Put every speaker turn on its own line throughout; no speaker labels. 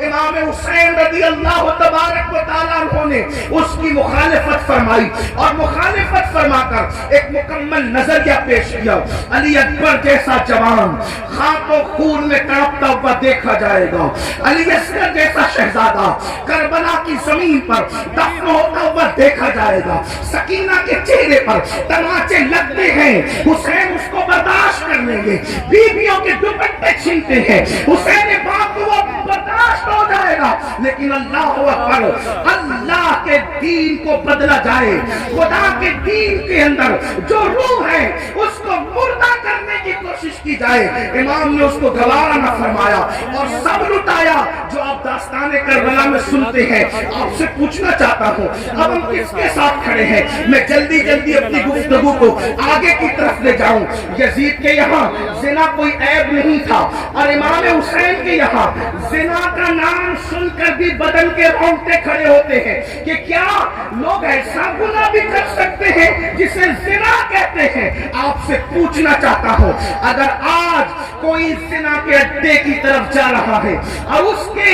امام حسین رضی اللہ تبارک و تعالیٰ عنہ نے اس کی مخالفت فرمائی اور مخالفت فرما کر ایک مکمل نظریہ پیش کیا. علی اکبر جیسا جوان خاک و خون میں تڑپتا ہوا دیکھا جائے گا. علی اصغر جیسا شہزادہ کربلا کی زمین پر دفن ہوتا ہوا دیکھا جائے گا. سکینہ کے چہرے پر تماچے لگتے ہیں، حسین اس کو برداشت کر لیں گے. بیویوں کے دوپٹے چھینتے ہیں، حسین پاک کو وہ برداشت ہو جائے گا. لیکن اللہ اکبر، اللہ کے دین کو بدلا جائے، خدا کے دین کے اندر جو روح ہے اس کو مردہ کرنے کی کوشش کی جائے، امام نے اس کو گوارا نہ فرمایا اور سب لٹایا. جو آپ داستان کربلا میں سنتے ہیں، آپ سے پوچھنا چاہتا ہوں اب ہم کس کے ساتھ کھڑے ہیں؟ میں جلدی جلدی اپنی گفتگو کو آگے کی طرف لے جاؤں. یزید کے یہاں زنا کوئی عیب نہیں تھا اور امام حسین کے یہاں زنا کا نام سن کر بھی بدن کے رونگٹے کھڑے ہوتے ہیں کہ کیا لوگ ایسا گناہ بھی کر سکتے ہیں جسے زنا کہتے ہیں. آپ سے پوچھنا چاہتا ہوں اگر آج کوئی زنا کے اڈے کی طرف جا رہا ہے اور اس کے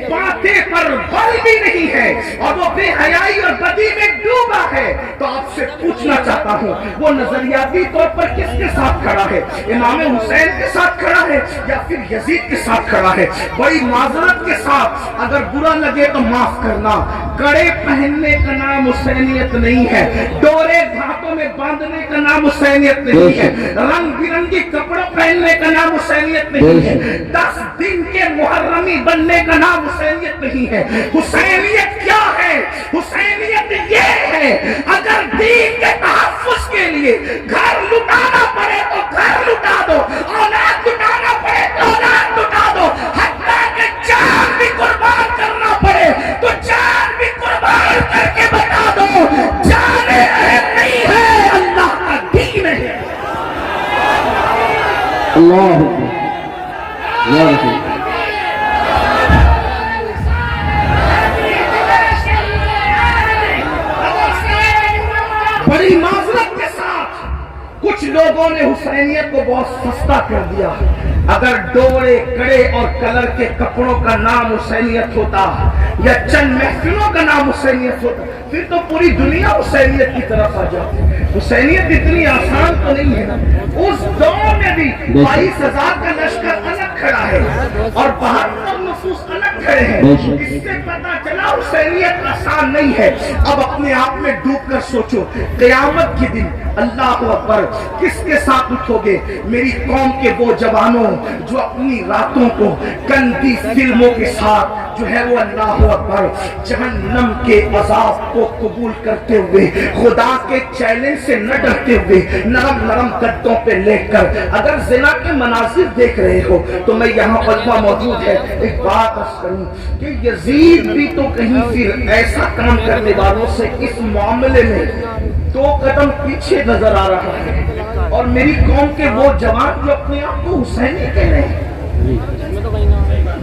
باتیں پر بل بھی نہیں ہے اور وہ بے حیائی اور بدی میں ڈوبا ہے تو آپ سے پوچھنا چاہتا ہوں وہ نظریاتی طور پر کس کے ساتھ کھڑا ہے؟ امام حسین کے ساتھ کھڑا ہے یا پھر یزید کے ساتھ کھڑا ہے؟ بڑی معذرت کے ساتھ اگر برا لگے تو معاف کرنا، کڑے پہننے کا نام حسینیت نہیں ہے، ڈورے ہاتھوں میں باندھنے کا نام حسینیت نہیں ہے، رنگ برنگی کپڑوں پہننے کا نام حسینیت نہیں ہے، 10 دن کے محرمی بننے کا نام حسینیت نہیں ہے. حسینیت کیا ہے؟ حسینیت یہ ہے اگر دین کے تحفظ کے لیے گھر لٹانا پڑے تو گھر لٹا دو، اولاد لٹانا پڑے تو اولاد لٹا دو، حتیٰ کہ جان بھی قربان کرنا پڑے تو جان بھی قربان کر کے بتا دو. جان اہم نہیں ہے، اللہ کا دین ہے.
اللہ اللہ
بڑی معذرت کے ساتھ کچھ لوگوں نے حسینیت کو بہت سستا کر دیا. اگر ڈورے کڑے اور کلر کے کپڑوں کا نام حسینیت ہوتا یا چند محفلوں کا نام حسینیت ہوتا پھر تو پوری دنیا حسینیت کی طرف آ جاتی. حسینیت اتنی آسان تو نہیں ہے نا. اس دور میں بھی 22,000 کا لشکر الگ کھڑا ہے اور 72 نفوس الگ کھڑے ہیں. اس سے پتا چلا حسینیت آسان نہیں ہے. اب اپنے آپ میں ڈوب کر سوچو قیامت کے دن اللہ اکبر کس کے ساتھ اٹھو گے؟ میری قوم کے وہ جوانوں جو اپنی راتوں کو گندی فلموں کے ساتھ جو ہے وہ اللہ اکبر جہنم کے عذاب کو قبول کرتے ہوئے خدا کے چیلنج سے نہ ڈرتے ہوئے نرم نرم قدوں پہ لے کر اگر زنا کے مناظر دیکھ رہے ہو تو میں یہاں پر موجود ہے ایک بات عرض کروں کہ یزید بھی تو کہیں پھر ایسا کام کرنے والوں سے اس معاملے میں 2 قدم پیچھے نظر آ رہا ہے. اور میری قوم کے وہ جوان جو اپنے آپ کو حسینی کہہ رہے ہیں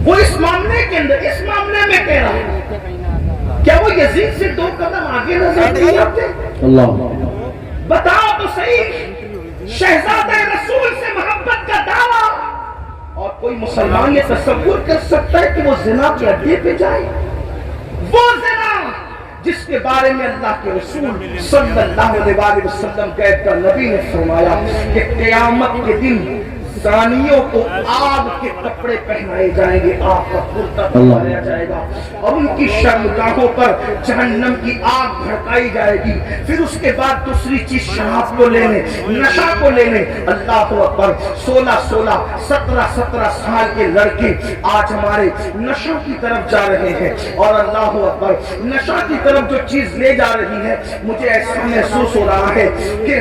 وہ اس معاملے کے اندر اس معاملے میں کہہ رہا ہے کیا وہ یزید سے 2 قدم آگے نظر نہیں آتے؟
اللہ
بتاؤ تو صحیح. شہزادہ رسول سے محبت کا دعویٰ اور کوئی مسلمان یہ تصور کر سکتا ہے کہ وہ زنا کے اڈے پہ جائے؟ وہ زنا جس کے بارے میں اللہ کے رسول صلی اللہ علیہ وسلم کہہ کر نبی نے فرمایا کہ قیامت کے دن زانیوں کو آگ کے کپڑے پہنائے جائیں گے، آگ کا کرتا پہنایا جائے گا اور ان کی شرمگاہوں پر جہنم کی آگ بھڑکائی جائے گی. پھر اس کے بعد دوسری چیز شراب کو لینے، نشہ کو لینے. اللہ اکبر 16 17 سال کے لڑکے آج ہمارے نشوں کی طرف جا رہے ہیں اور اللہ اکبر نشہ کی طرف جو چیز لے جا رہی ہے مجھے ایسا محسوس ہو رہا ہے کہ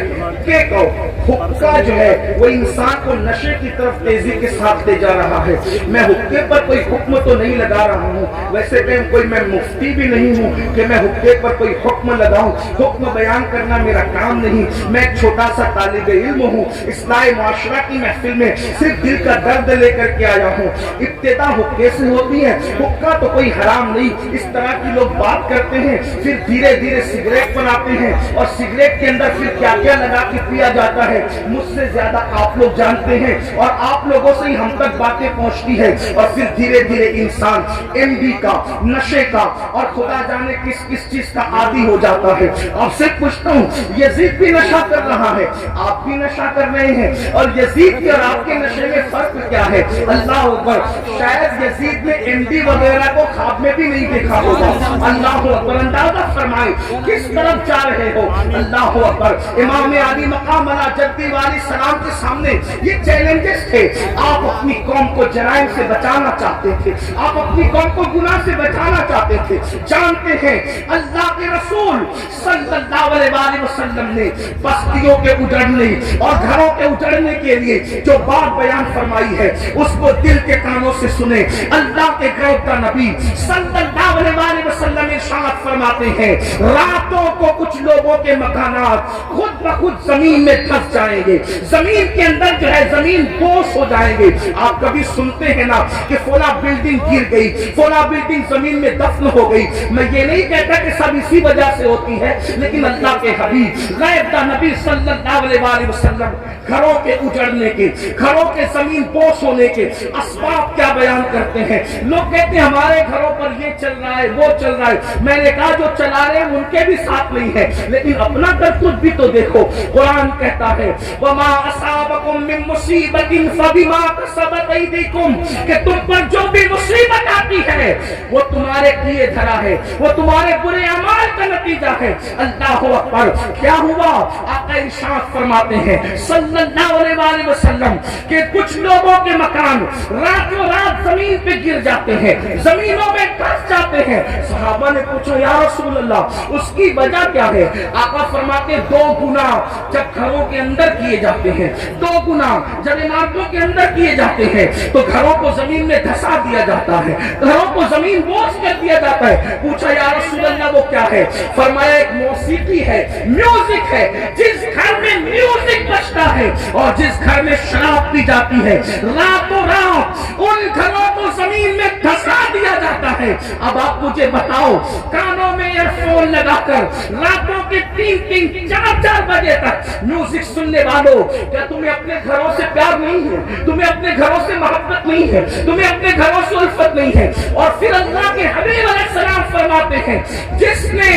حقہ جو ہے وہ انسان کو نشے کی طرف تیزی کے ساتھ لے جا رہا ہے. میں حقے پر کوئی حکم تو نہیں لگا رہا ہوں، ویسے میں مفتی بھی نہیں ہوں کہ میں حقے پر کوئی حکم لگاؤں. حکم بیان کرنا میرا کام نہیں. میں ایک چھوٹا سا طالب علم ہوں. اصلاح معاشرہ کی محفل میں صرف دل کا درد لے کر کے آیا ہوں. ابتدا حقے سے ہوتی ہے. حقہ تو کوئی حرام نہیں. اس طرح کی لوگ بات کرتے ہیں پھر دھیرے دھیرے سگریٹ بناتے ہیں اور سگریٹ کے اندر پھر کیا کیا لگا کہ پیا جاتا ہے مجھ سے زیادہ آپ لوگ جانتے ہیں، اور آپ لوگوں سے ہی ہم تک باتیں پہنچتی ہے، اور پھر دھیرے دھیرے انسان ایم ڈی کا، نشے کا اور خدا جانے کس کس چیز کا عادی ہو جاتا ہے۔ آپ سے پوچھتا ہوں، یزید بھی نشہ کر رہا ہے، آپ بھی نشہ کر رہے ہیں، اور یزید کے اور آپ کے نشے میں فرق کیا ہے؟ اللہ اکبر، شاید یزید نے ایم ڈی وغیرہ کو خواب میں بھی نہیں دیکھا ہوگا۔ اللہ اکبر، اندازہ فرمائے کس طرف جا رہے ہو۔ اللہ اکبر، امام علی مقام علی جدی والی سلام کے سامنے یہ چیلنجز تھے۔ آپ اپنی قوم کو جرائم سے بچانا چاہتے تھے، آپ اپنی قوم کو گناہ سے بچانا چاہتے تھے۔ جانتے ہیں اللہ کے رسول صلی اللہ علیہ وسلم نے بستیوں کے اجڑنے اور گھروں کے اجڑنے کے لیے جو بات بیان فرمائی ہے اس کو دل کے کانوں سے سنے۔ اللہ کے غیب کا نبی صلی اللہ علیہ وسلم ارشاد فرماتے ہیں، راتوں کو کچھ لوگوں کے مکانات خود بخود زمین میں دھس جائیں گے، زمین کے اندر جو ہے زمین بوس ہو جائیں گے۔ آپ کبھی سنتے ہیں نا کہ فلاں بلڈنگ گر گئی، فلاں بلڈنگ زمین میں دفن ہو گئی۔ میں یہ نہیں کہتا کہ سب اسی وجہ سے ہوتی ہے، لیکن اللہ کے حبیب غیب کا نبی صلی اللہ علیہ وسلم گھروں کے اجڑنے کے، گھروں کے زمین بوس ہونے کے اسباب کیا بیان کرتے ہیں۔ لوگ کہتے ہیں ہمارے گھروں پر یہ چل رہا ہے، وہ چل رہا ہے۔ میں نے کہا جو چلا رہے ہیں ان کے بھی ساتھ نہیں ہے، لیکن اپنا کرتوت بھی تو دیکھو۔ قرآن کہتا ہے وَمَا أَصَابَكُم مِّن مُّصِيبَةٍ فَبِمَا كَسَبَتْ أَيْدِيكُمْ، کہ تم پر جو بھی مصیبت آتی ہے وہ تمہارے کیے دھرا ہے، وہ تمہارے برے اعمال کا نتیجہ ہے۔ اللہ اکبر، کیا ہوا؟ آقا ارشاد فرماتے ہیں صلی اللہ علیہ وسلم کہ کچھ لوگوں کے مکان راتوں رات زمین پہ گر جاتے ہیں، زمینوں میں دھس جاتے ہیں۔ صحابہ نے پوچھا یا رسول اللہ اس کی وجہ کیا ہے؟ آقا فرماتے دو گناہ جب گھروں کے اندر کیے جاتے ہیں، دو گناہ جب عمارتوں کے اندر کیے جاتے ہیں تو گھروں کو زمین میں دھسا دیا جاتا ہے، گھروں کو زمین بوس کر دیا جاتا ہے۔ پوچھا یا رسول اللہ وہ کیا ہے؟ فرمایا ایک موسیقی ہے، میوزک ہے۔ جس گھر میں میوزک بجتا ہے اور جس گھر میں شراب پی جاتی ہے، راتوں رات ان گھروں کو زمین میں دھسا دیا جاتا ہے۔ اب آپ مجھے بتاؤ، کانوں میں ایئر فون لگا کر راتوں کے 3-3 4-4 بجے تک میوزک سننے والوں، کیا تمہیں اپنے گھروں سے پیار نہیں ہے؟ تمہیں اپنے گھروں سے محبت نہیں ہے؟ تمہیں اپنے گھروں سے الفت نہیں ہے؟ اور پھر اللہ کے حبیب علیہ السلام فرماتے ہیں جس نے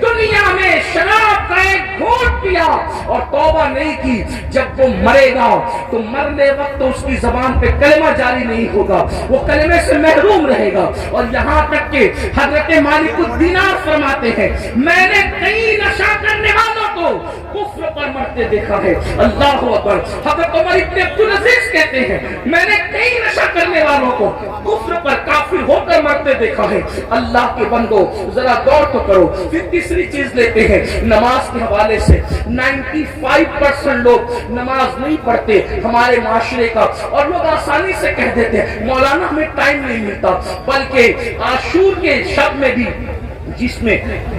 دنیا میں شراب کا ایک گھونٹ پیا اور توبہ نہیں کی، جب وہ مرے گا تو مرنے وقت اس کی زبان پہ کلمہ جاری نہیں ہوگا، وہ کلمے سے محروم رہے گا۔ اور یہاں تک کہ حضرت مالک الدینار فرماتے ہیں میں نے کئی نشہ کرنے والوں کو کفر پر مرتے دیکھا ہے۔ اللہ اکبر، حضرت عمر ابن عبدالعزیز کہتے ہیں میں نے کئی نشہ کرنے والوں کو کفر پر کافر ہو کر مرتے دیکھا ہے۔ اللہ کے بندو ذرا غور تو کرو۔ پھر تیسری چیز لیتے ہیں نماز کے حوالے سے۔ 95% لوگ نماز نہیں پڑھتے ہمارے معاشرے کا، اور لوگ آسانی سے کہہ دیتے ہیں مولانا ہمیں ٹائم نہیں ملتا، بلکہ عاشور کے شب میں بھی جس میں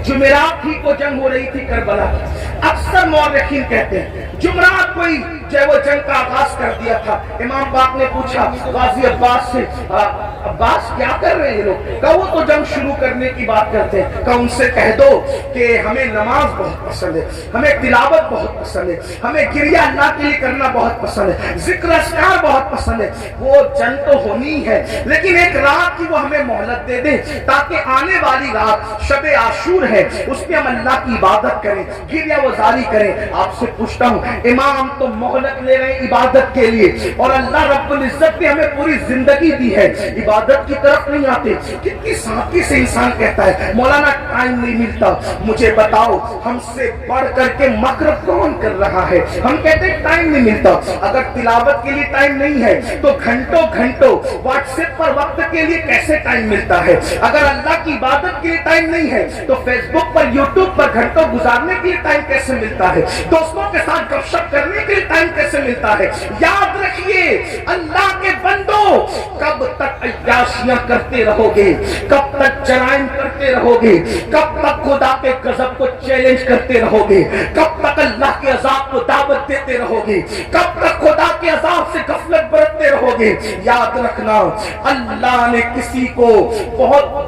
جمعرات ہی کو جنگ ہو رہی تھی کربلا کی، اکثر مورخین کہتے ہیں جمعرات کو ہی جو وہ جنگ کا آغاز کر دیا تھا۔ امام پاک نے پوچھا غازی عباس سے عباس کیا کر رہے ہیں لوگ؟ کہا وہ تو جنگ شروع کرنے کی بات کرتے ہیں۔ کہا ان سے کہہ دو کہ ہمیں نماز بہت پسند ہے، ہمیں تلاوت بہت پسند ہے، ہمیں گریہ اللہ کے لیے کرنا بہت پسند ہے، ذکر اذکار بہت پسند ہے۔ وہ جنگ تو ہونی ہے لیکن ایک رات کی وہ ہمیں مہلت دے دیں تاکہ آنے والی رات شب عاشور ہے اس پہ ہم اللہ کی عبادت کریں، گریہ وزاری کریں۔ آپ سے پوچھتا ہوں امام تو مہلت لے رہے ہیں عبادت کے لیے، اور اللہ رب العزت نے ہمیں پوری زندگی دی ہے، عبادت کی طرف نہیں آتے۔ کتنی سادگی سے انسان کہتا ہے مولانا ٹائم نہیں ملتا۔ مجھے بتاؤ ہم سے بڑھ کر کے مکر کون کر رہا ہے؟ ہم کہتے ہیں ٹائم نہیں ملتا۔ اگر تلاوت کے لیے ٹائم نہیں ہے تو گھنٹوں گھنٹوں واٹس ایپ پر وقت کے لیے کیسے ٹائم ملتا ہے؟ اگر اللہ کی عبادت کے لیے ٹائم نہیں ہے تو فیس بک پر یوٹیوب پر گھنٹوں گزارنے کے لیے ٹائم کیسے ملتا ہے؟ دوستوں کے ساتھ گپ شپ کرنے کے لیے ٹائم کیسے ملتا ہے؟ یاد رکھیے اللہ کے بندو، کب تک عیاشیاں کرتے رہو گے؟ کب تک جرائم کرتے رہو گے؟ کب تک خدا کے غضب کو چیلنج کرتے رہو گے؟ کب تک اللہ کے عذاب کو دعوت دیتے رہو گے؟ کب تک خدا کے عذاب سے غفلت برتتے رہو گے؟ یاد رکھنا اللہ نے کسی کو بہت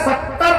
70